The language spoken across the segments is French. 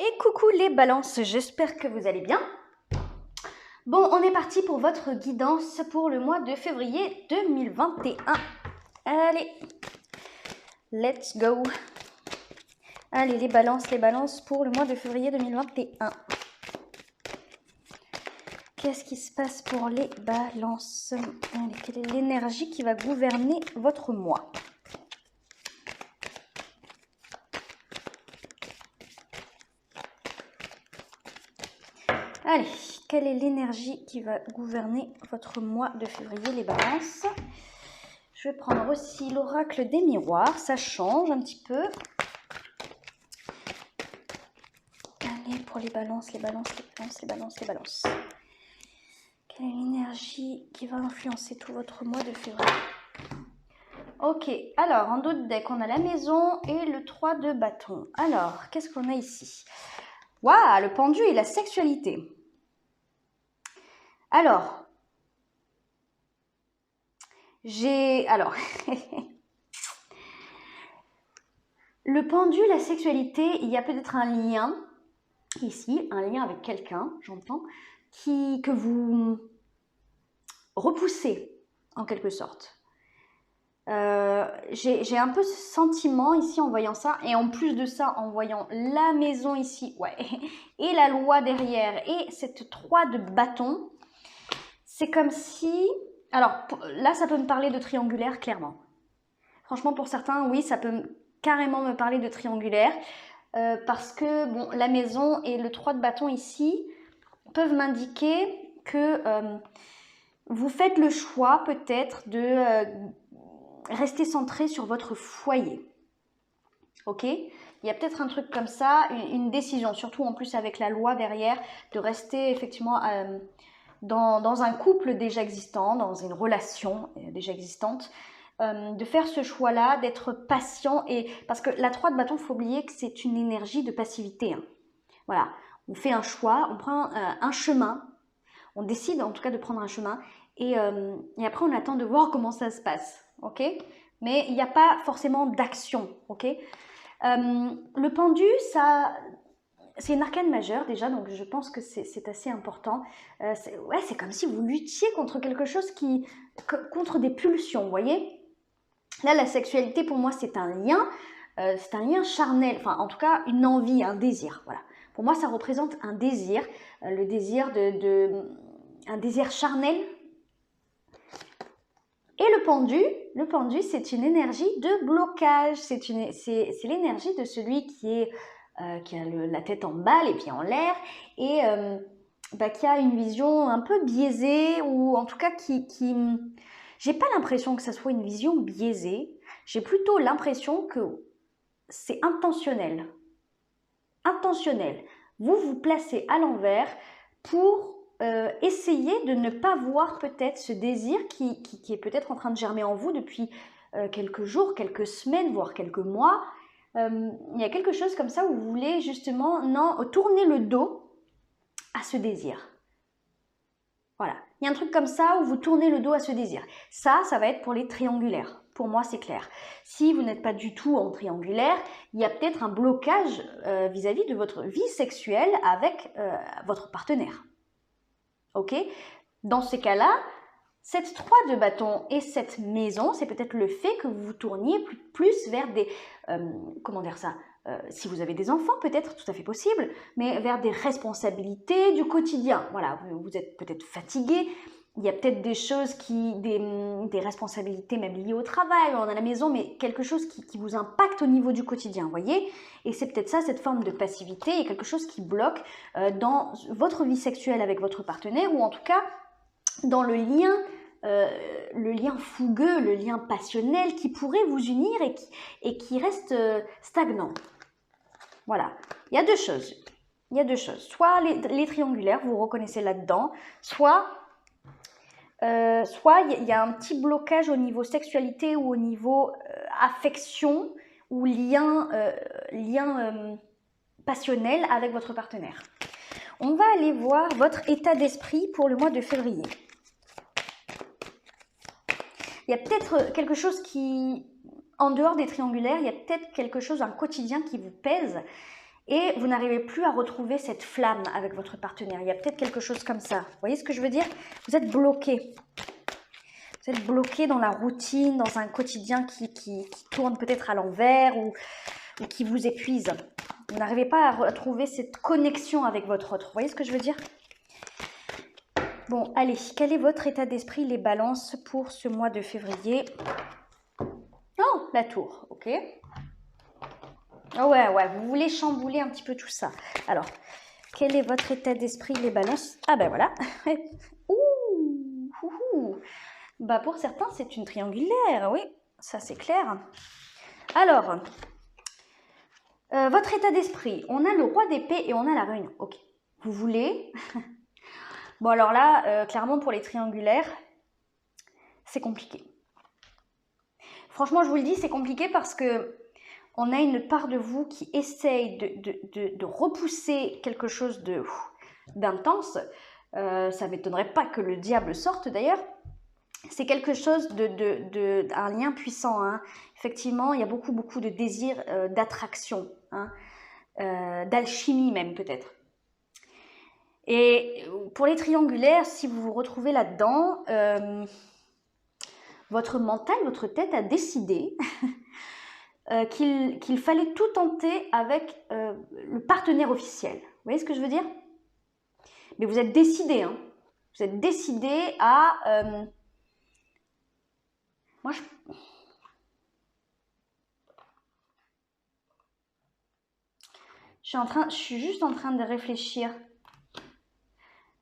Et coucou les balances, j'espère que vous allez bien. Bon, on est parti pour votre guidance pour le mois de février 2021. Allez, let's go. Allez, les balances pour le mois de février 2021. Qu'est-ce qui se passe pour les balances? Allez, quelle est l'énergie qui va gouverner votre mois? Allez, quelle est l'énergie qui va gouverner votre mois de février, les balances? Je vais prendre aussi l'oracle des miroirs, ça change un petit peu. Allez, pour les balances. Quelle est l'énergie qui va influencer tout votre mois de février? Ok, alors en dos de deck, on a la maison et le 3 de bâton. Alors, qu'est-ce qu'on a ici? Waouh, le pendu et la sexualité. Alors, le pendu, la sexualité, il y a peut-être un lien ici, un lien avec quelqu'un, j'entends, que vous repoussez en quelque sorte. J'ai un peu ce sentiment ici en voyant ça, et en plus de ça, en voyant la maison ici, ouais, et la loi derrière, et cette 3 de bâton, c'est comme si... Alors là, ça peut me parler de triangulaire, clairement. Franchement, pour certains, oui, ça peut carrément me parler de triangulaire, parce que bon, la maison et le 3 de bâton ici peuvent m'indiquer que vous faites le choix peut-être de rester centré sur votre foyer. Ok? Il y a peut-être un truc comme ça, une décision, surtout en plus avec la loi derrière, de rester effectivement dans un couple déjà existant, dans une relation déjà existante, de faire ce choix-là, d'être patient. Parce que la 3 de bâton, il faut oublier que c'est une énergie de passivité. Hein. Voilà, on fait un choix, on prend un chemin, on décide en tout cas de prendre un chemin, et après on attend de voir comment ça se passe, ok? Mais il n'y a pas forcément d'action, ok? Le pendu, ça... C'est une arcane majeure déjà, donc je pense que c'est assez important. C'est comme si vous luttiez contre quelque chose contre des pulsions, vous voyez? Là, la sexualité, pour moi, c'est un lien charnel, enfin, en tout cas, une envie, un désir, voilà. Pour moi, ça représente un désir, le désir un désir charnel. Et le pendu, c'est une énergie de blocage, c'est l'énergie de celui qui a la tête en bas, les pieds en l'air, et qui a une vision un peu biaisée, ou en tout cas j'ai pas l'impression que ça soit une vision biaisée, j'ai plutôt l'impression que c'est intentionnel. Intentionnel. Vous vous placez à l'envers pour essayer de ne pas voir peut-être ce désir qui est peut-être en train de germer en vous depuis quelques jours, quelques semaines, voire quelques mois. Il y a quelque chose comme ça où vous voulez justement tourner le dos à ce désir. Voilà, il y a un truc comme ça où vous tournez le dos à ce désir. Ça va être pour les triangulaires. Pour moi, c'est clair. Si vous n'êtes pas du tout en triangulaire, il y a peut-être un blocage vis-à-vis de votre vie sexuelle avec votre partenaire. Ok? Dans ces cas-là, cette 3 de bâton et cette maison, c'est peut-être le fait que vous vous tourniez plus vers des... comment dire ça? Si vous avez des enfants, peut-être, tout à fait possible, mais vers des responsabilités du quotidien. Voilà, vous êtes peut-être fatigué, il y a peut-être des choses des responsabilités même liées au travail, on a la maison, mais quelque chose qui vous impacte au niveau du quotidien, vous voyez? Et c'est peut-être ça, cette forme de passivité, et quelque chose qui bloque dans votre vie sexuelle avec votre partenaire, ou en tout cas dans le lien fougueux, le lien passionnel qui pourrait vous unir et qui reste stagnant. Voilà, il y a deux choses. Soit les triangulaires, vous vous reconnaissez là-dedans, soit il y a un petit blocage au niveau sexualité ou au niveau affection ou lien passionnel avec votre partenaire. On va aller voir votre état d'esprit pour le mois de février. Il y a peut-être quelque chose qui, en dehors des triangulaires, il y a peut-être quelque chose, un quotidien qui vous pèse et vous n'arrivez plus à retrouver cette flamme avec votre partenaire. Il y a peut-être quelque chose comme ça. Vous voyez ce que je veux dire? Vous êtes bloqué. Vous êtes bloqué dans la routine, dans un quotidien qui tourne peut-être à l'envers ou qui vous épuise. Vous n'arrivez pas à retrouver cette connexion avec votre autre. Vous voyez ce que je veux dire? Bon, allez, quel est votre état d'esprit, les balances, pour ce mois de février? Oh, la tour, ok. Oh ouais, vous voulez chambouler un petit peu tout ça. Alors, quel est votre état d'esprit, les balances? Ah ben voilà. Ouh. Bah pour certains, c'est une triangulaire, oui, ça c'est clair. Alors, votre état d'esprit, on a le roi d'épée et on a la réunion. Ok, vous voulez... Bon alors là, clairement pour les triangulaires, c'est compliqué. Franchement, je vous le dis, c'est compliqué parce que on a une part de vous qui essaye de repousser quelque chose d'intense. Ça ne m'étonnerait pas que le diable sorte d'ailleurs. C'est quelque chose un lien puissant. Hein. Effectivement, il y a beaucoup de désir d'attraction, hein, d'alchimie même peut-être. Et pour les triangulaires, si vous vous retrouvez là-dedans, votre mental, votre tête a décidé qu'il fallait tout tenter avec le partenaire officiel. Vous voyez ce que je veux dire? Mais vous êtes décidé, hein. Vous êtes décidé à... Moi, je suis juste en train de réfléchir.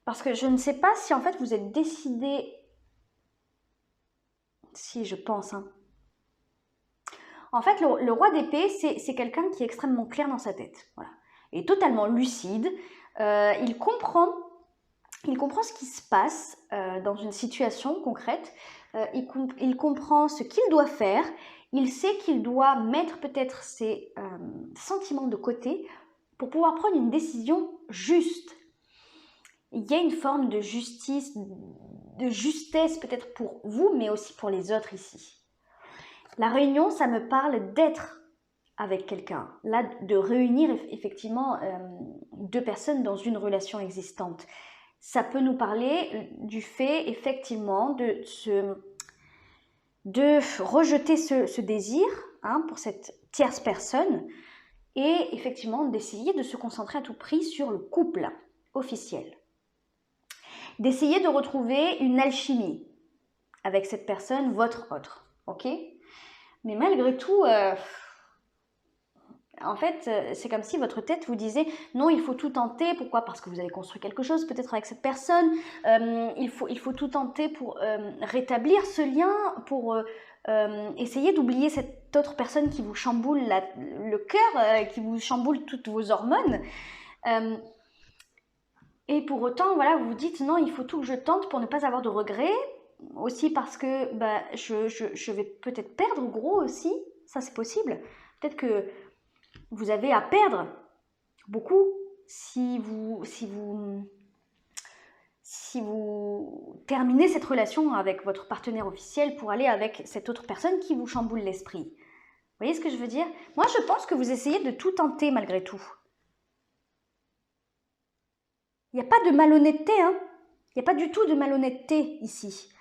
Parce que je ne sais pas si en fait vous êtes décidé... Si, je pense, hein. En fait, le roi d'épée, c'est quelqu'un qui est extrêmement clair dans sa tête. Voilà. Il est totalement lucide. Il comprend ce qui se passe dans une situation concrète. Il comprend ce qu'il doit faire. Il sait qu'il doit mettre peut-être ses sentiments de côté pour pouvoir prendre une décision juste. Il y a une forme de justice, de justesse peut-être pour vous, mais aussi pour les autres ici. La réunion, ça me parle d'être avec quelqu'un, là, de réunir effectivement deux personnes dans une relation existante. Ça peut nous parler du fait effectivement de rejeter ce désir, hein, pour cette tierce personne et effectivement d'essayer de se concentrer à tout prix sur le couple officiel. D'essayer de retrouver une alchimie avec cette personne, votre autre, ok? Mais malgré tout, en fait, c'est comme si votre tête vous disait « Non, il faut tout tenter. » Pourquoi? Parce que vous avez construit quelque chose peut-être avec cette personne. Il faut tout tenter pour rétablir ce lien, pour essayer d'oublier cette autre personne qui vous chamboule le cœur, qui vous chamboule toutes vos hormones. Et pour autant, voilà, vous vous dites « Non, il faut tout que je tente pour ne pas avoir de regrets. » Aussi parce que je vais peut-être perdre gros aussi, ça c'est possible. Peut-être que vous avez à perdre beaucoup si vous terminez cette relation avec votre partenaire officiel pour aller avec cette autre personne qui vous chamboule l'esprit. Vous voyez ce que je veux dire? Moi je pense que vous essayez de tout tenter malgré tout. Il n'y a pas de malhonnêteté, hein? Il n'y a pas du tout de malhonnêteté ici.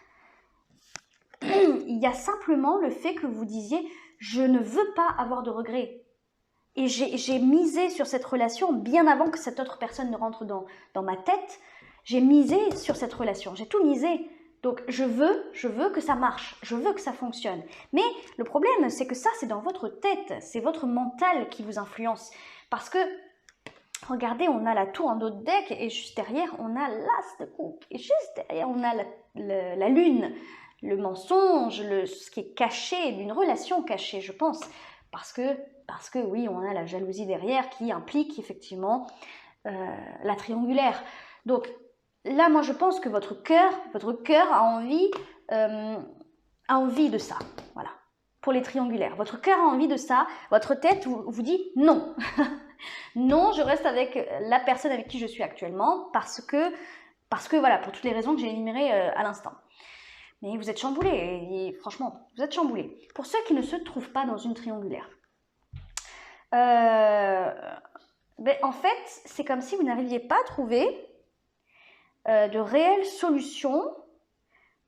Il y a simplement le fait que vous disiez « je ne veux pas avoir de regrets ». Et j'ai misé sur cette relation bien avant que cette autre personne ne rentre dans ma tête. J'ai misé sur cette relation, j'ai tout misé. Donc je veux que ça marche, je veux que ça fonctionne. Mais le problème, c'est que ça, c'est dans votre tête, c'est votre mental qui vous influence. Parce que, regardez, on a la tour en haut de deck et juste derrière, on a l'as de coupe. Et juste derrière, on a la lune. Le mensonge, ce qui est caché, d'une relation cachée, je pense. Parce que oui, on a la jalousie derrière qui implique effectivement la triangulaire. Donc là, moi, je pense que votre cœur a envie de ça. Voilà. Pour les triangulaires. Votre cœur a envie de ça. Votre tête vous dit non. Non, je reste avec la personne avec qui je suis actuellement parce que voilà, pour toutes les raisons que j'ai énumérées à l'instant. Mais vous êtes chamboulé, et franchement, vous êtes chamboulé. Pour ceux qui ne se trouvent pas dans une triangulaire, Ben, en fait, c'est comme si vous n'arriviez pas à trouver de réelles solutions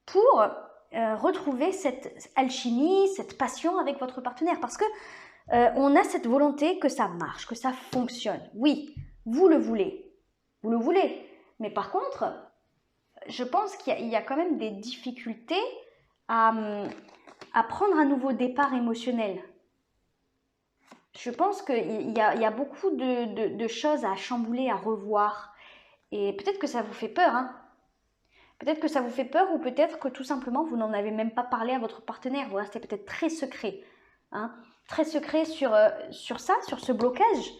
pour retrouver cette alchimie, cette passion avec votre partenaire. Parce que on a cette volonté que ça marche, que ça fonctionne. Oui, vous le voulez. Vous le voulez. Mais par contre, je pense qu'il y a quand même des difficultés à prendre un nouveau départ émotionnel. Je pense qu'il y a beaucoup de choses à chambouler, à revoir. Et peut-être que ça vous fait peur, hein. Peut-être que ça vous fait peur ou peut-être que tout simplement vous n'en avez même pas parlé à votre partenaire. Vous restez peut-être très secret, hein, très secret sur ça, sur ce blocage.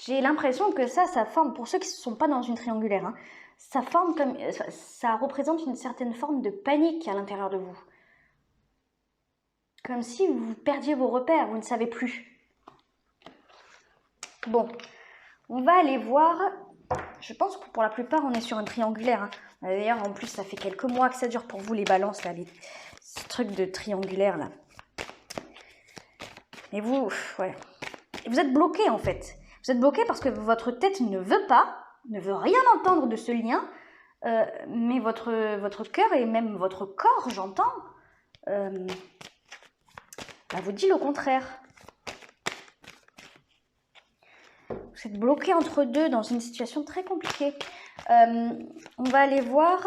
J'ai l'impression que ça forme, pour ceux qui ne sont pas dans une triangulaire, hein, ça forme comme, ça représente une certaine forme de panique à l'intérieur de vous. Comme si vous perdiez vos repères, vous ne savez plus. Bon, on va aller voir. Je pense que pour la plupart, on est sur un triangulaire. Hein. D'ailleurs, en plus, ça fait quelques mois que ça dure pour vous, les balances, là, ce truc de triangulaire, là. Et vous, ouais. Et vous êtes bloqué, en fait. Vous êtes bloqué parce que votre tête ne veut rien entendre de ce lien, mais votre cœur et même votre corps, j'entends, vous dit le contraire. Vous êtes bloqué entre deux dans une situation très compliquée. On va aller voir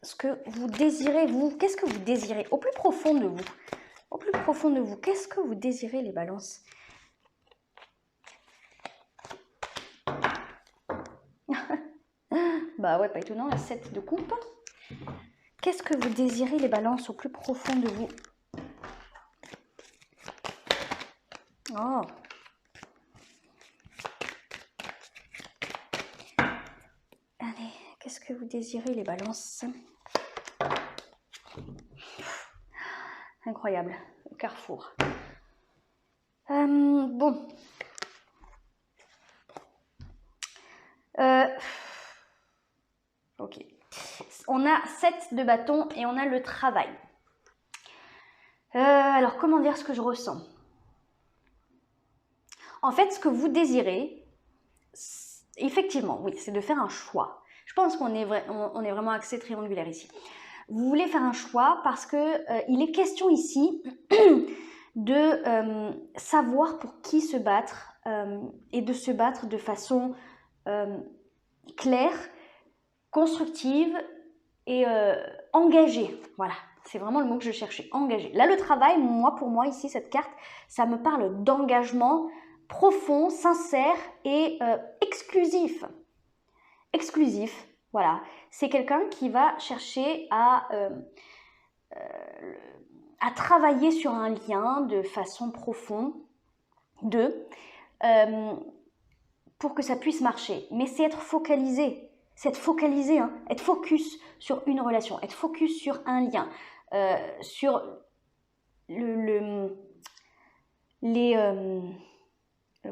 ce que vous désirez, vous. Qu'est-ce que vous désirez au plus profond de vous? Au plus profond de vous, qu'est-ce que vous désirez, les balances? Bah ouais, pas étonnant, la 7 de coupe. Qu'est-ce que vous désirez, les balances, au plus profond de vous? Oh. Allez, qu'est-ce que vous désirez, les balances? Incroyable, le carrefour. Bon. Ok. On a 7 de bâton et on a le travail. Alors, comment dire ce que je ressens? En fait, ce que vous désirez, effectivement, oui, c'est de faire un choix. Je pense qu'on est, on est vraiment axé triangulaire ici. Vous voulez faire un choix parce que il est question ici de savoir pour qui se battre et de se battre de façon claire, constructive et engagée. Voilà, c'est vraiment le mot que je cherchais, engagée. Là, le travail, pour moi, ici, cette carte, ça me parle d'engagement profond, sincère et exclusif. Exclusif, voilà. C'est quelqu'un qui va chercher à travailler sur un lien de façon profonde, pour que ça puisse marcher. Mais c'est être focalisé. C'est être focalisé, hein, être focus sur une relation, être focus sur un lien, sur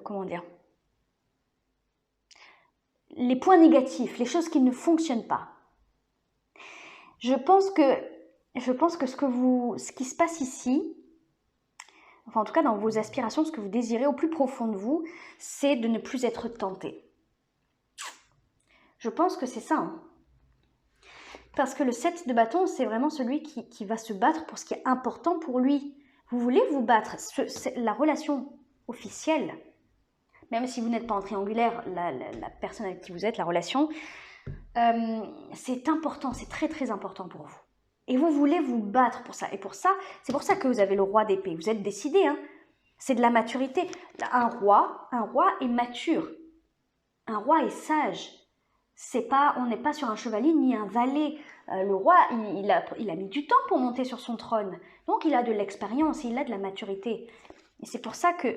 comment dire, les points négatifs, les choses qui ne fonctionnent pas. Je pense que ce qui se passe ici, enfin en tout cas dans vos aspirations, ce que vous désirez au plus profond de vous, c'est de ne plus être tenté. Je pense que c'est ça. Hein. Parce que le 7 de bâton, c'est vraiment celui qui va se battre pour ce qui est important pour lui. Vous voulez vous battre. La relation officielle, même si vous n'êtes pas en triangulaire, la personne avec qui vous êtes, la relation, c'est important, c'est très très important pour vous. Et vous voulez vous battre pour ça. Et pour ça, c'est pour ça que vous avez le roi d'épée. Vous êtes décidé, hein. C'est de la maturité. Un roi est mature. Un roi est sage. On n'est pas sur un chevalier ni un valet. Le roi, il a mis du temps pour monter sur son trône. Donc, il a de l'expérience, il a de la maturité. Et c'est pour ça que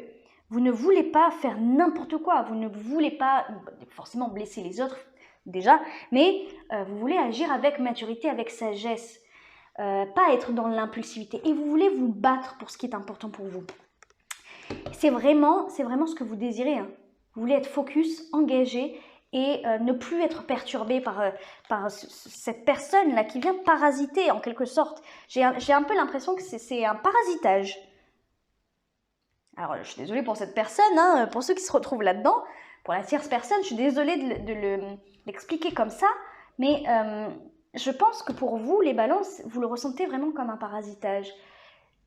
vous ne voulez pas faire n'importe quoi. Vous ne voulez pas forcément blesser les autres, déjà. Mais vous voulez agir avec maturité, avec sagesse. Pas être dans l'impulsivité. Et vous voulez vous battre pour ce qui est important pour vous. C'est vraiment ce que vous désirez. Hein. Vous voulez être focus, engagé et ne plus être perturbé par cette personne-là qui vient parasiter en quelque sorte. J'ai un peu l'impression que c'est un parasitage. Alors, je suis désolée pour cette personne, hein, pour ceux qui se retrouvent là-dedans, pour la tierce personne, je suis désolée de l'expliquer comme ça, mais je pense que pour vous, les balances, vous le ressentez vraiment comme un parasitage,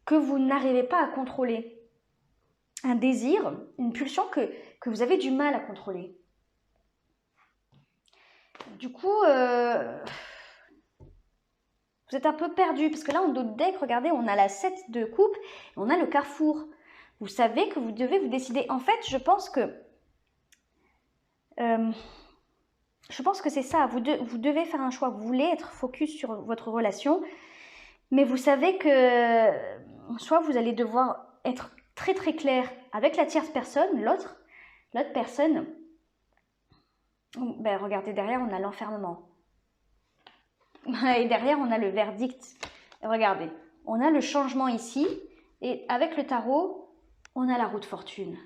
que vous n'arrivez pas à contrôler. Un désir, une pulsion que vous avez du mal à contrôler. Du coup, vous êtes un peu perdu, parce que là, en dos de deck, regardez, on a la 7 de coupe, et on a le carrefour. Vous savez que vous devez vous décider. En fait, je pense que c'est ça. Vous devez faire un choix. Vous voulez être focus sur votre relation, mais vous savez que soit vous allez devoir être très très clair avec la tierce personne, l'autre personne. Ben, regardez, derrière, on a l'enfermement. Et derrière, on a le verdict. Regardez, on a le changement ici. Et avec le tarot, on a la roue de fortune.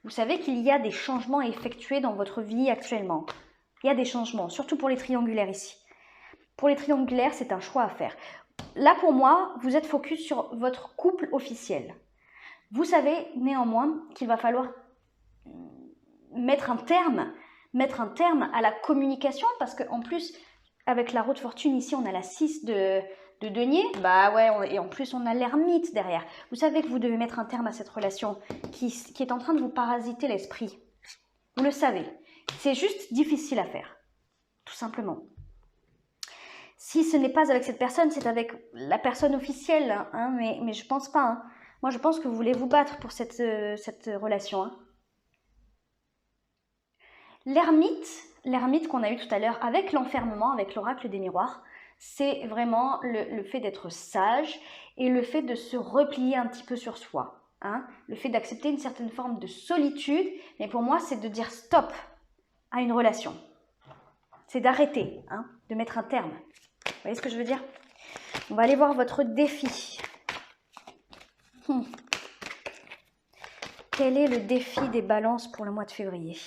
Vous savez qu'il y a des changements à effectuer dans votre vie actuellement. Il y a des changements, surtout pour les triangulaires ici. Pour les triangulaires, c'est un choix à faire. Là, pour moi, vous êtes focus sur votre couple officiel. Vous savez néanmoins qu'il va falloir mettre un terme à la communication, parce qu'en plus, avec la roue de fortune ici, on a la 6 de denier, bah ouais, et en plus on a l'ermite derrière. Vous savez que vous devez mettre un terme à cette relation qui est en train de vous parasiter l'esprit. Vous le savez. C'est juste difficile à faire, tout simplement. Si ce n'est pas avec cette personne, c'est avec la personne officielle, hein, mais je pense pas. Hein. Moi, je pense que vous voulez vous battre pour cette relation. Hein. L'ermite qu'on a eu tout à l'heure avec l'enfermement, avec l'oracle des miroirs, c'est vraiment le fait d'être sage et le fait de se replier un petit peu sur soi. Hein, le fait d'accepter une certaine forme de solitude, mais pour moi, c'est de dire stop à une relation. C'est d'arrêter, hein, de mettre un terme. Vous voyez ce que je veux dire? On va aller voir votre défi. Quel est le défi des balances pour le mois de février?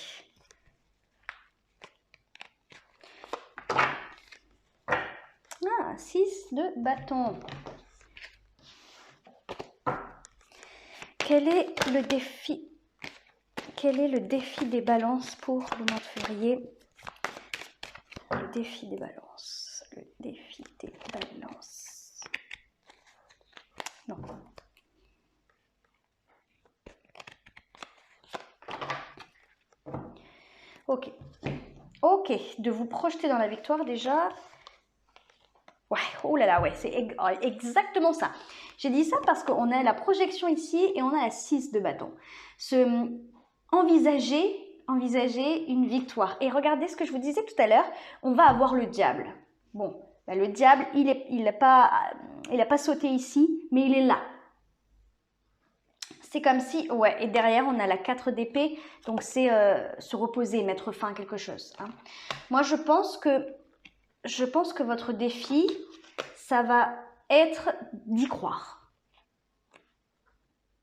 Ah, 6 de bâton. Quel est le défi? Quel est le défi des balances pour le mois de février? Le défi des balances. Le défi des balances. Non. Ok. Ok. De vous projeter dans la victoire déjà. Ouais, oh là là, ouais, c'est exactement ça. J'ai dit ça parce qu'on a la projection ici et on a la 6 de bâton. Envisager une victoire. Et regardez ce que je vous disais tout à l'heure, on va avoir le diable. Bon, bah le diable, il n'a pas sauté ici, mais il est là. C'est comme si, ouais, et derrière on a la 4 d'épée, donc c'est se reposer, mettre fin à quelque chose. Hein. Moi je pense que votre défi, ça va être d'y croire.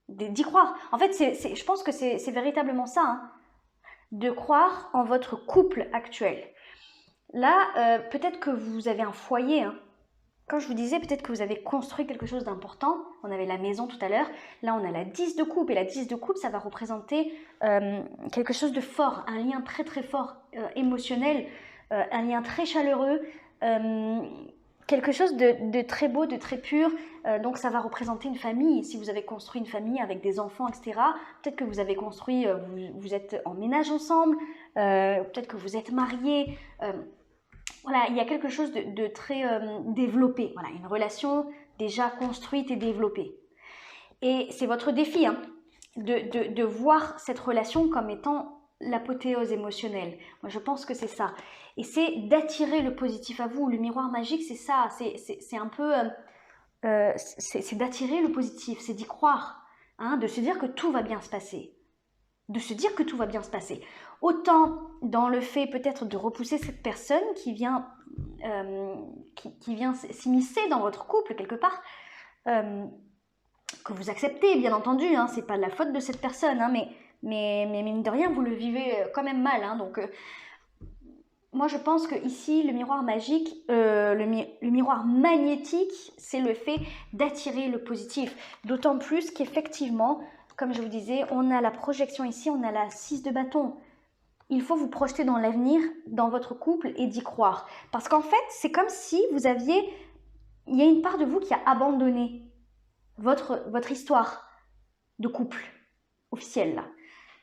D'y croire. En fait, je pense que c'est véritablement ça, hein, de croire en votre couple actuel. Là, peut-être que vous avez un foyer, hein. Quand je vous disais, peut-être que vous avez construit quelque chose d'important. On avait la maison tout à l'heure. Là, on a la 10 de coupe. Et la 10 de coupe, ça va représenter quelque chose de fort, un lien très très fort, émotionnel, un lien très chaleureux, quelque chose de très beau, de très pur. Donc, ça va représenter une famille. Si vous avez construit une famille avec des enfants, etc., peut-être que vous avez construit, vous êtes en ménage ensemble, peut-être que vous êtes mariés. Voilà, il y a quelque chose de très développé. Voilà, une relation déjà construite et développée. Et c'est votre défi, hein, de voir cette relation comme étant l'apothéose émotionnelle. Moi, je pense que c'est ça. Et c'est d'attirer le positif à vous. Le miroir magique, c'est ça. C'est un peu... c'est d'attirer le positif, c'est d'y croire. Hein, de se dire que tout va bien se passer. De se dire que tout va bien se passer. Autant dans le fait peut-être de repousser cette personne qui vient s'immiscer dans votre couple quelque part, que vous acceptez bien entendu, hein, c'est pas de la faute de cette personne, hein, mais mine de rien vous le vivez quand même mal, hein, donc moi, je pense que ici, le miroir magique, le miroir magnétique, c'est le fait d'attirer le positif. D'autant plus qu'effectivement, comme je vous disais, on a la projection ici, on a la 6 de bâton. Il faut vous projeter dans l'avenir, dans votre couple et d'y croire. Parce qu'en fait, c'est comme si vous aviez... Il y a une part de vous qui a abandonné votre histoire de couple officielle, là.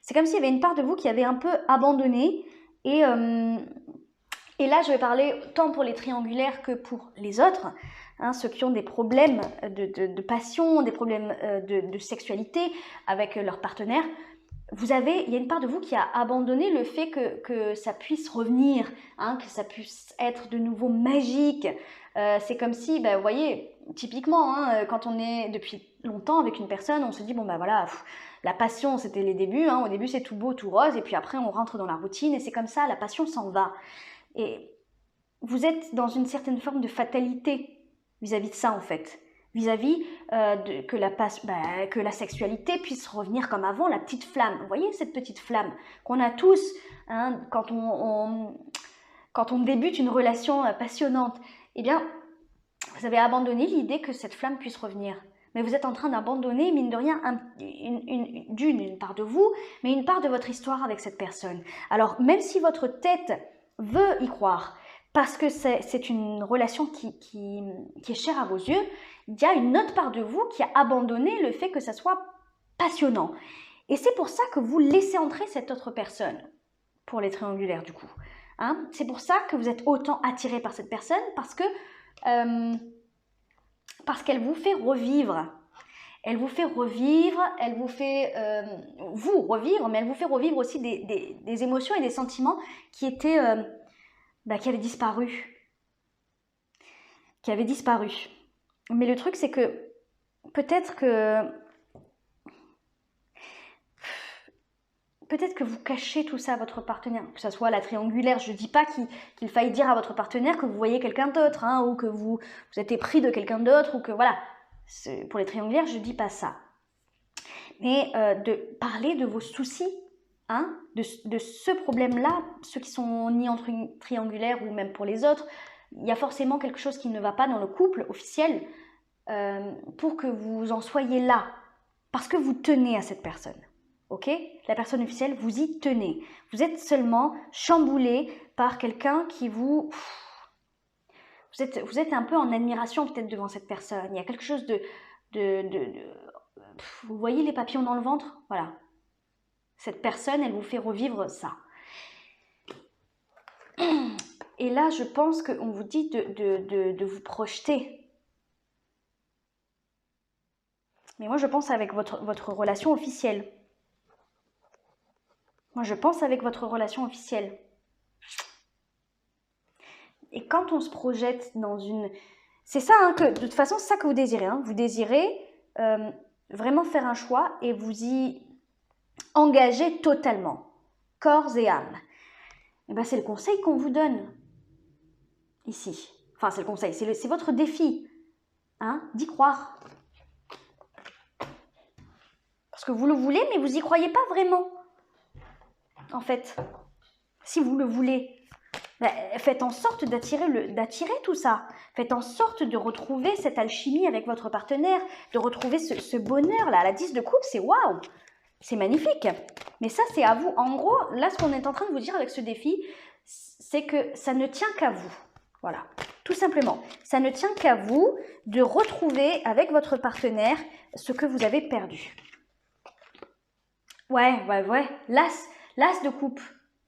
C'est comme s'il y avait une part de vous qui avait un peu abandonné et là, je vais parler tant pour les triangulaires que pour les autres, hein, ceux qui ont des problèmes de passion, des problèmes de sexualité avec leur partenaire. Il y a une part de vous qui a abandonné le fait que ça puisse revenir, hein, que ça puisse être de nouveau magique. C'est comme si, vous voyez, typiquement, hein, quand on est depuis longtemps avec une personne, on se dit, bon voilà, la passion c'était les débuts, hein, au début c'est tout beau, tout rose, et puis après on rentre dans la routine, et c'est comme ça, la passion s'en va. Et vous êtes dans une certaine forme de fatalité vis-à-vis de ça en fait. Vis-à-vis que la sexualité puisse revenir comme avant, la petite flamme. Vous voyez cette petite flamme qu'on a tous, hein, quand on débute une relation passionnante. Eh bien, vous avez abandonné l'idée que cette flamme puisse revenir. Mais vous êtes en train d'abandonner, mine de rien, une part de vous, mais une part de votre histoire avec cette personne. Alors, même si votre tête veut y croire, parce que c'est une relation qui est chère à vos yeux, il y a une autre part de vous qui a abandonné le fait que ça soit passionnant. Et c'est pour ça que vous laissez entrer cette autre personne, pour les triangulaires du coup. Hein, c'est pour ça que vous êtes autant attiré par cette personne, parce qu'elle vous fait revivre. Elle vous fait revivre, elle vous fait vous revivre, mais elle vous fait revivre aussi des émotions et des sentiments qui avaient disparu. Qui avaient disparu. Mais le truc, c'est que peut-être que vous cachez tout ça à votre partenaire, que ce soit la triangulaire. Je ne dis pas qu'il faille dire à votre partenaire que vous voyez quelqu'un d'autre, hein, ou que vous êtes épris de quelqu'un d'autre, ou que voilà. Pour les triangulaires, je ne dis pas ça. Mais de parler de vos soucis, hein, de ce problème-là, ceux qui sont ni en triangulaire ou même pour les autres, il y a forcément quelque chose qui ne va pas dans le couple officiel pour que vous en soyez là, parce que vous tenez à cette personne. Ok ? La personne officielle, vous y tenez. Vous êtes seulement chamboulé par quelqu'un qui vous... Vous êtes un peu en admiration peut-être devant cette personne. Il y a quelque chose vous voyez les papillons dans le ventre ? Voilà. Cette personne, elle vous fait revivre ça. Et là, je pense qu'on vous dit de vous projeter. Mais moi, je pense avec votre relation officielle. Moi, je pense avec votre relation officielle. Et quand on se projette dans une... C'est ça, hein, de toute façon, c'est ça que vous désirez. Hein. Vous désirez vraiment faire un choix et vous y engager totalement, corps et âme. Et ben, c'est le conseil qu'on vous donne ici. Enfin, c'est le conseil, c'est votre défi, hein, d'y croire. Parce que vous le voulez, mais vous n'y croyez pas vraiment. En fait, si vous le voulez, faites en sorte d'attirer tout ça. Faites en sorte de retrouver cette alchimie avec votre partenaire, de retrouver ce bonheur-là. La 10 de coupe, c'est waouh! C'est magnifique. Mais ça, c'est à vous. En gros, là, ce qu'on est en train de vous dire avec ce défi, c'est que ça ne tient qu'à vous. Voilà, tout simplement. Ça ne tient qu'à vous de retrouver avec votre partenaire ce que vous avez perdu. Ouais. L'as de coupe.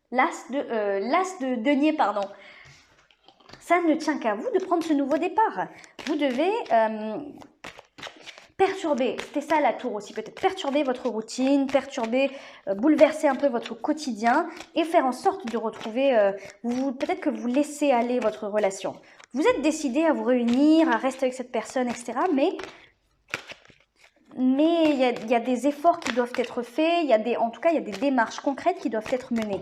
L'as de denier, pardon. Ça ne tient qu'à vous de prendre ce nouveau départ. Vous devez perturber, c'était ça la tour aussi, peut-être perturber votre routine, bouleverser un peu votre quotidien et faire en sorte de retrouver, peut-être que vous laissez aller votre relation. Vous êtes décidé à vous réunir, à rester avec cette personne, etc. Mais il y a des efforts qui doivent être faits, en tout cas, il y a des démarches concrètes qui doivent être menées.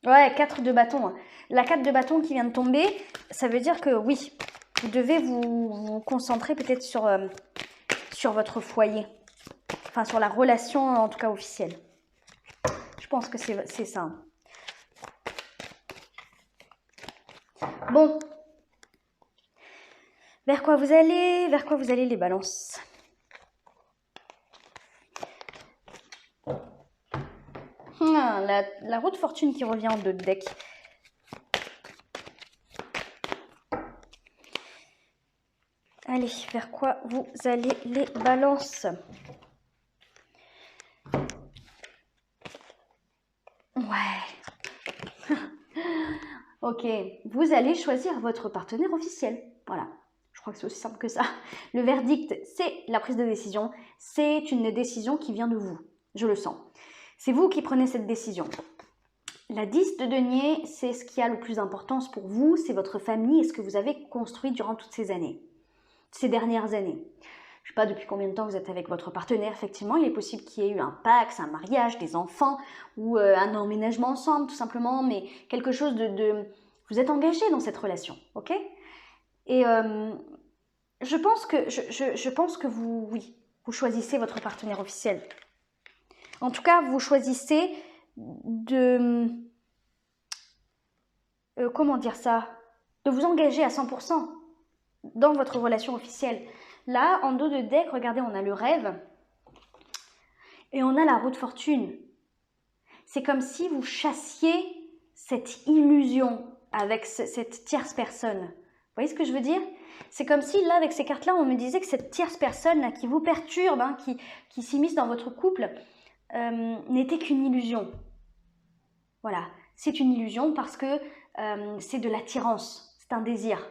Ouais, 4 de bâton. La 4 de bâton qui vient de tomber, ça veut dire que oui, vous devez vous concentrer peut-être sur votre foyer. Enfin, sur la relation, en tout cas officielle. Je pense que c'est ça. Bon, vers quoi vous allez? Vers quoi vous allez les balances? La roue de fortune qui revient en 2 de deck. Allez, vers quoi vous allez les balances? Ouais. Ok, vous allez choisir votre partenaire officiel. Voilà, je crois que c'est aussi simple que ça. Le verdict, c'est la prise de décision. C'est une décision qui vient de vous, je le sens. C'est vous qui prenez cette décision. La 10 de denier, c'est ce qui a le plus d'importance pour vous, c'est votre famille et ce que vous avez construit durant toutes ces années, ces dernières années. Je ne sais pas depuis combien de temps vous êtes avec votre partenaire, effectivement, il est possible qu'il y ait eu un pax, un mariage, des enfants ou un emménagement ensemble, tout simplement, mais quelque chose Vous êtes engagé dans cette relation, ok? Et je pense que vous, oui, vous choisissez votre partenaire officiel. En tout cas, vous choisissez de... comment dire ça? De vous engager à 100% dans votre relation officielle. Là, en dos de deck, regardez, on a le rêve et on a la roue de fortune. C'est comme si vous chassiez cette illusion avec cette tierce personne. Vous voyez ce que je veux dire? C'est comme si, là, avec ces cartes-là, on me disait que cette tierce personne là, qui vous perturbe, hein, qui s'immisce dans votre couple, n'était qu'une illusion. Voilà, c'est une illusion parce que c'est de l'attirance, c'est un désir.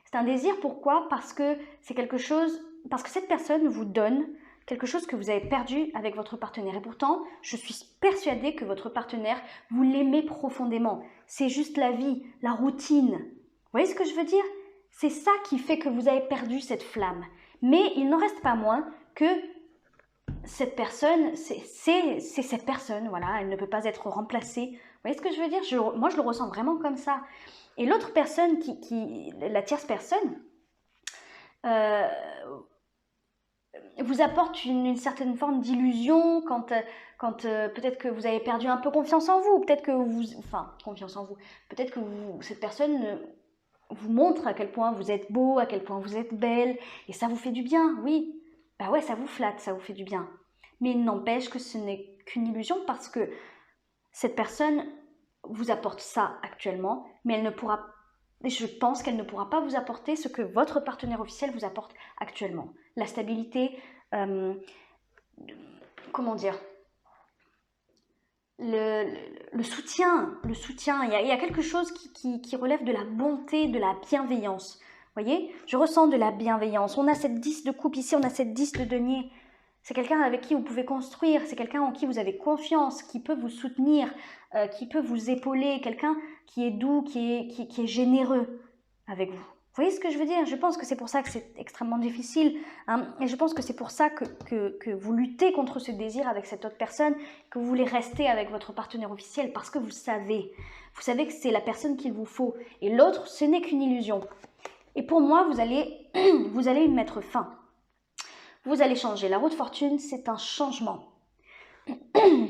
C'est un désir, pourquoi? Parce que c'est quelque chose, parce que cette personne vous donne quelque chose que vous avez perdu avec votre partenaire. Et pourtant, je suis persuadée que votre partenaire, vous l'aimez profondément. C'est juste la vie, la routine. Vous voyez ce que je veux dire? C'est ça qui fait que vous avez perdu cette flamme. Mais il n'en reste pas moins que cette personne, c'est cette personne, voilà, elle ne peut pas être remplacée. Vous voyez ce que je veux dire? Moi, je le ressens vraiment comme ça. Et l'autre personne, la tierce personne, vous apporte une certaine forme d'illusion quand peut-être que vous avez perdu un peu confiance en vous, peut-être que confiance en vous, peut-être que cette personne vous montre à quel point vous êtes beau, à quel point vous êtes belle, et ça vous fait du bien, oui. Bah ouais, ça vous flatte, ça vous fait du bien. Mais il n'empêche que ce n'est qu'une illusion parce que cette personne vous apporte ça actuellement, mais elle ne pourra, je pense qu'elle ne pourra pas vous apporter ce que votre partenaire officiel vous apporte actuellement. La stabilité, comment dire, le soutien, il y a quelque chose qui relève de la bonté, de la bienveillance. Vous voyez, je ressens de la bienveillance. On a cette 10 de coupe ici, on a cette 10 de denier. C'est quelqu'un avec qui vous pouvez construire, c'est quelqu'un en qui vous avez confiance, qui peut vous soutenir, qui peut vous épauler, quelqu'un qui est doux, qui est généreux avec vous. Vous voyez ce que je veux dire? Je pense que c'est pour ça que c'est extrêmement difficile. Hein, et je pense que c'est pour ça que vous luttez contre ce désir avec cette autre personne, que vous voulez rester avec votre partenaire officiel, parce que vous savez que c'est la personne qu'il vous faut. Et l'autre, ce n'est qu'une illusion. Et pour moi, vous allez y mettre fin. Vous allez changer. La roue de fortune, c'est un changement.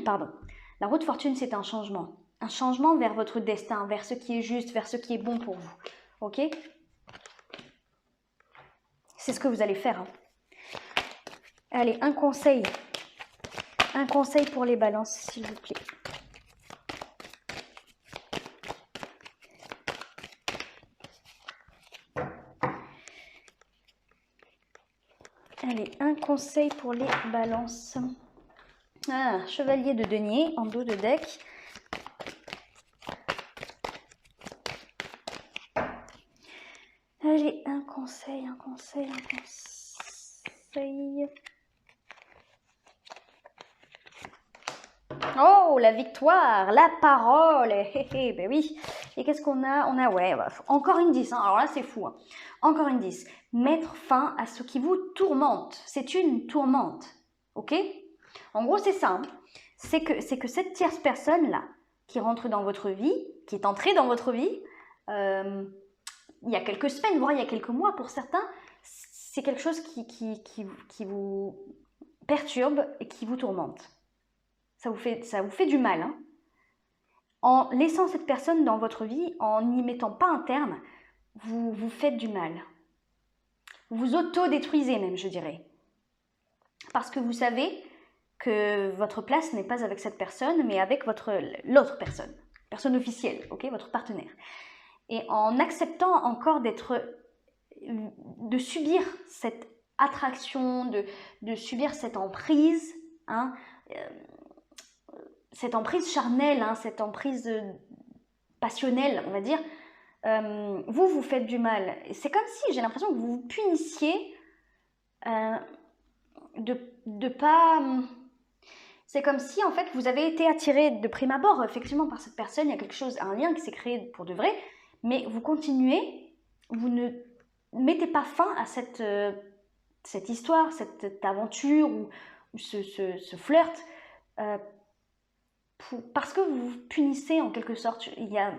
Pardon. La roue de fortune, c'est un changement. Un changement vers votre destin, vers ce qui est juste, vers ce qui est bon pour vous. Ok? C'est ce que vous allez faire. Hein. Allez, un conseil. Un conseil pour les balances, s'il vous plaît. Allez, un conseil pour les balances. Ah, chevalier de denier en dos de deck. Allez, un conseil. Oh, la victoire, la parole. Ben oui. Et qu'est-ce qu'on a? On a, ouais, encore une 10. Hein. Alors là, c'est fou. Hein. Encore une 10. Mettre fin à ce qui vous tourmente. C'est une tourmente. Ok? En gros, c'est ça. Hein. C'est que cette tierce personne-là, qui rentre dans votre vie, qui est entrée dans votre vie, il y a quelques semaines, voire il y a quelques mois pour certains, c'est quelque chose qui vous perturbe et qui vous tourmente. Ça vous fait du mal. Hein. En laissant cette personne dans votre vie, en n'y mettant pas un terme, vous vous faites du mal. Vous vous auto-détruisez même, je dirais. Parce que vous savez que votre place n'est pas avec cette personne, mais avec l'autre personne, personne officielle, ok, votre partenaire. Et en acceptant encore de subir cette attraction, de subir cette emprise, hein, cette emprise charnelle, hein, cette emprise passionnelle, on va dire, vous vous faites du mal. C'est comme si, j'ai l'impression que vous vous punissiez de pas... C'est comme si, en fait, vous avez été attiré de prime abord, effectivement, par cette personne, il y a quelque chose, un lien qui s'est créé pour de vrai, mais vous continuez, vous ne mettez pas fin à cette histoire, cette aventure ou ce flirt, parce que vous vous punissez en quelque sorte. Il y a,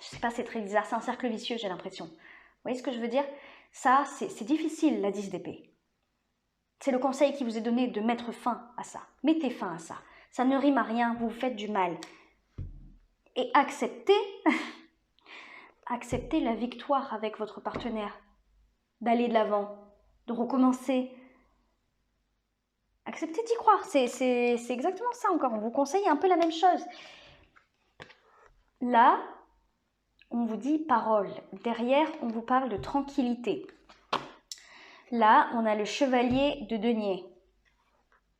je sais pas, c'est très bizarre, c'est un cercle vicieux, j'ai l'impression. Vous voyez ce que je veux dire? Ça, c'est difficile, la 10 d'épée. C'est le conseil qui vous est donné de mettre fin à ça. Mettez fin à ça. Ça ne rime à rien, vous vous faites du mal. Et acceptez la victoire avec votre partenaire, d'aller de l'avant, de recommencer. Acceptez d'y croire, c'est exactement ça encore. On vous conseille un peu la même chose. Là, on vous dit parole. Derrière, on vous parle de tranquillité. Là, on a le chevalier de denier.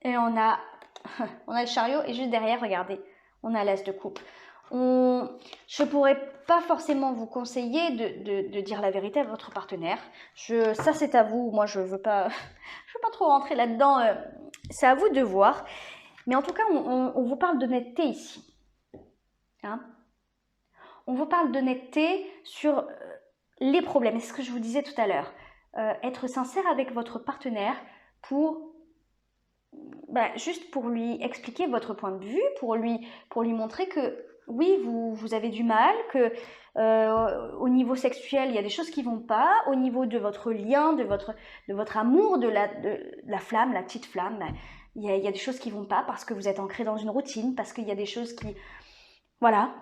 Et on a le chariot et juste derrière, regardez, on a l'as de coupe. Je ne pourrais pas forcément vous conseiller de dire la vérité à votre partenaire. Ça, c'est à vous. Moi, je veux pas trop rentrer là-dedans. C'est à vous de voir. Mais en tout cas, on vous parle d'honnêteté ici. Hein? On vous parle d'honnêteté sur les problèmes. C'est ce que je vous disais tout à l'heure. Être sincère avec votre partenaire juste pour lui expliquer votre point de vue, pour lui montrer que oui, vous avez du mal, que au niveau sexuel, il y a des choses qui ne vont pas, au niveau de votre lien, de votre amour, de la flamme, la petite flamme, il y a des choses qui ne vont pas parce que vous êtes ancré dans une routine, parce qu'il y a des choses qui... Voilà.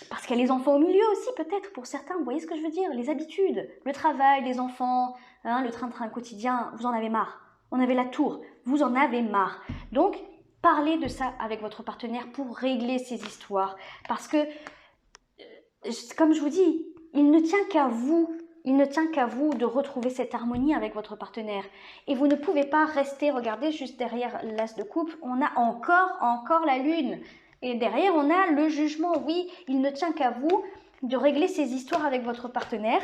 Parce qu'il y a les enfants au milieu aussi, peut-être, pour certains. Vous voyez ce que je veux dire? Les habitudes, le travail, les enfants, hein, le train-train quotidien, vous en avez marre. On avait la tour, vous en avez marre. Donc, parlez de ça avec votre partenaire pour régler ces histoires. Parce que, comme je vous dis, il ne tient qu'à vous. Il ne tient qu'à vous de retrouver cette harmonie avec votre partenaire. Et vous ne pouvez pas rester, regardez, juste derrière l'as de coupe, on a encore la lune. Et derrière, on a le jugement. Oui, il ne tient qu'à vous de régler ces histoires avec votre partenaire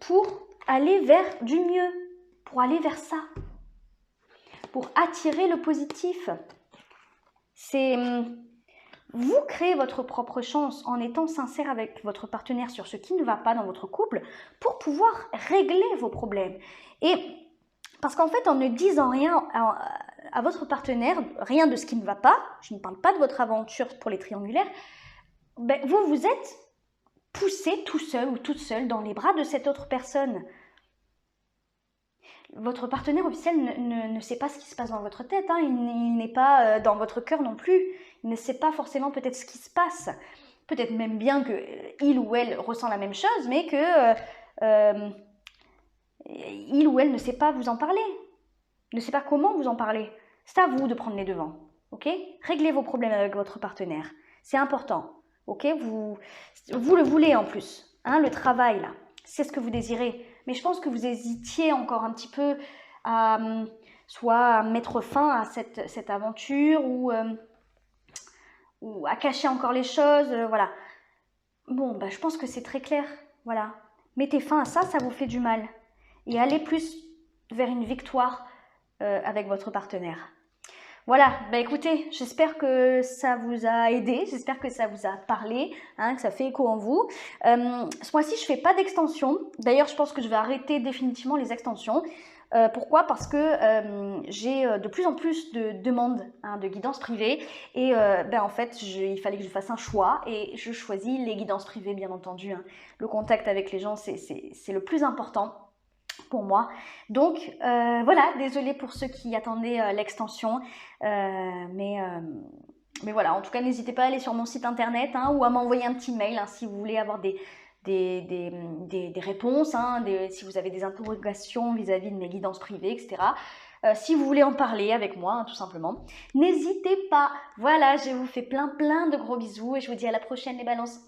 pour aller vers du mieux, pour aller vers ça, pour attirer le positif. C'est vous créez votre propre chance en étant sincère avec votre partenaire sur ce qui ne va pas dans votre couple pour pouvoir régler vos problèmes. Et parce qu'en fait, en ne disant rien à votre partenaire, rien de ce qui ne va pas, je ne parle pas de votre aventure pour les triangulaires, vous vous êtes poussé tout seul ou toute seule dans les bras de cette autre personne. Votre partenaire officiel ne sait pas ce qui se passe dans votre tête, hein. Il n'est pas dans votre cœur non plus, il ne sait pas forcément peut-être ce qui se passe, peut-être même bien qu'il ou elle ressent la même chose, mais que il ou elle ne sait pas vous en parler, ne sait pas comment vous en parler. C'est à vous de prendre les devants, ok? Réglez vos problèmes avec votre partenaire, c'est important, ok? Vous le voulez en plus, hein, le travail là, c'est ce que vous désirez. Mais je pense que vous hésitiez encore un petit peu à soit mettre fin à cette aventure ou à cacher encore les choses, voilà. Bon, je pense que c'est très clair, voilà. Mettez fin à ça, ça vous fait du mal. Et allez plus vers une victoire avec votre partenaire. Voilà, écoutez, j'espère que ça vous a aidé, j'espère que ça vous a parlé, hein, que ça fait écho en vous. Ce mois-ci, je ne fais pas d'extension. D'ailleurs, je pense que je vais arrêter définitivement les extensions. Pourquoi? Parce que j'ai de plus en plus de demandes, hein, de guidance privée. Et en fait, il fallait que je fasse un choix et je choisis les guidances privées, bien entendu. Hein. Le contact avec les gens, c'est le plus important pour moi. Donc voilà, désolée pour ceux qui attendaient l'extension, mais Mais voilà, en tout cas, n'hésitez pas à aller sur mon site internet hein, ou à m'envoyer un petit mail hein, si vous voulez avoir des réponses, hein, si vous avez des interrogations vis-à-vis de mes guidances privées, etc. Si vous voulez en parler avec moi, hein, tout simplement, n'hésitez pas. Voilà, je vous fais plein de gros bisous et je vous dis à la prochaine les balances.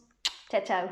Ciao, ciao.